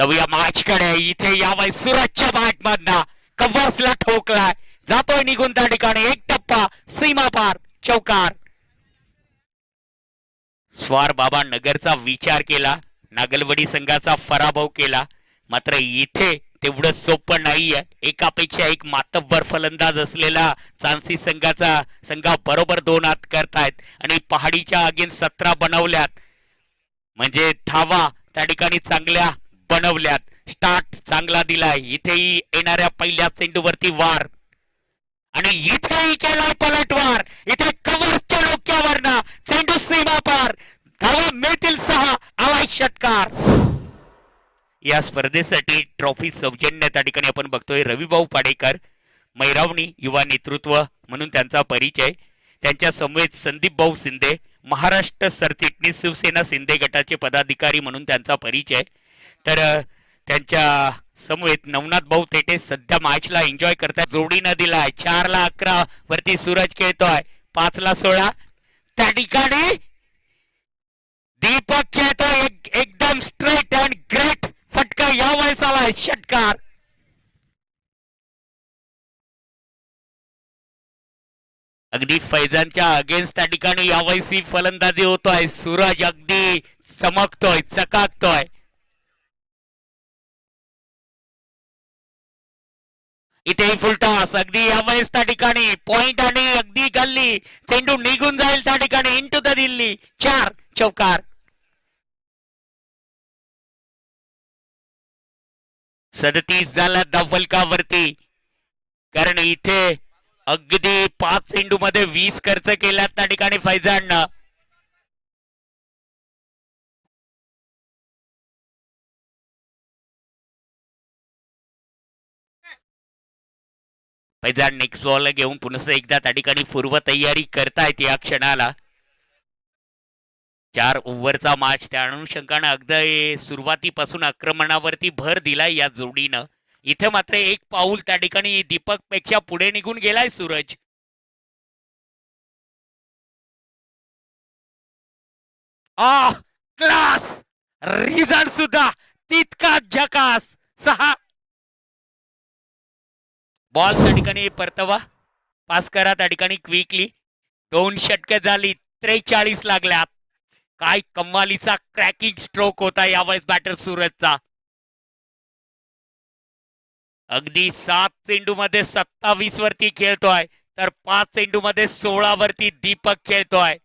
जाऊया मॅचकडे. इथे यावं सूरजच्या बॅट मधनं कव्हर्सला ठोकलाय, जातोय निघून त्या ठिकाणी. एक टप्पा सीमा पार, चौकार. स्वार बाबा नगरचा विचार केला, नागलवडी संघाचा पराभव केला, मात्र इथे तेवढं सोपं नाहीये. एकापेक्षा एक मातब्बर फलंदाज असलेला चांसी संघा बरोबर 2 हात करतायत आणि पहाडीच्या अगेन्स्ट 17 बनवल्यात, म्हणजे धावा त्या ठिकाणी चांगल्या बनवल्यात. स्टार्ट चांगला दिलाय. इथेही येणाऱ्या पहिल्या चेंडूवरती वार आणि इथेही केलाय पलटवार. इथे कव्हर्सच्या डोक्यावरनं चेंडू सीमा पार, धावा मिळतील 6, आलाय षटकार. या स्पर्धेसाठी ट्रॉफी सौजन्य त्या ठिकाणी आपण बघतोय रविभाऊ पाडेकर, मैरावणी युवा नेतृत्व म्हणून त्यांचा परिचय. त्यांच्या समवेत संदीप भाऊ शिंदे, महाराष्ट्र सरचिटणीस शिवसेना शिंदे गटाचे पदाधिकारी म्हणून त्यांचा परिचय. तर त्यांच्या समवेत नवनाथ भाऊ थेटे सध्या मॅचला एन्जॉय करतात. जोडीनं दिलाय 4ला 11 वरती सूरज खेळतोय, 5ला 16 त्या ठिकाणी दीपक खेळतोय. एकदम स्ट्रेट अँड ग्रेट फटका यावेळेस आलाय षटकार. अगदी फैजानच्या अगेन्स्ट त्या ठिकाणी यावेळेस ही फलंदाजी होतोय. सूरज अगदी चमकतोय, चकाकतोय. इथेही फुलटॉस अगदी यावेळेस त्या ठिकाणी पॉइंट आणि अगदी गल्ली, चेंडू निघून जाईल त्या ठिकाणी इंटू द दिल्ली, 4, चौकार. 37 झाला धावफलकावरती, कारण इथे अगदी 5 चेंडू मध्ये 20 खर्च केला त्या ठिकाणी फैजाननं. फैजान नेक्स्ट बॉल घेऊन पुन्हा एकदा त्या ठिकाणी पूर्व तयारी करतायत या क्षणाला. 4 ओव्हरचा मॅच, त्या अनुषंगाने अगदी सुरुवातीपासून आक्रमणावरती भर दिलाय या जोडीनं. इथे मात्र एक पाऊल त्या ठिकाणी दीपक पेक्षा पुढे निघून गेलाय सूरज. क्लास रिझल्ट सुद्धा तितकाच झकास. 6 बॉल त्या ठिकाणी परतवा, पास करा त्या ठिकाणी क्विकली. 2 षटके झाली, 43 लागल्यात. काय कमालीचा क्रॅकिंग स्ट्रोक होता यावेळेस बॅटर सूरजचा. अगदी 7 चेंडू मध्ये 27 वरती खेळतोय, तर 5 चेंडू मध्ये 16 वरती दीपक खेळतोय.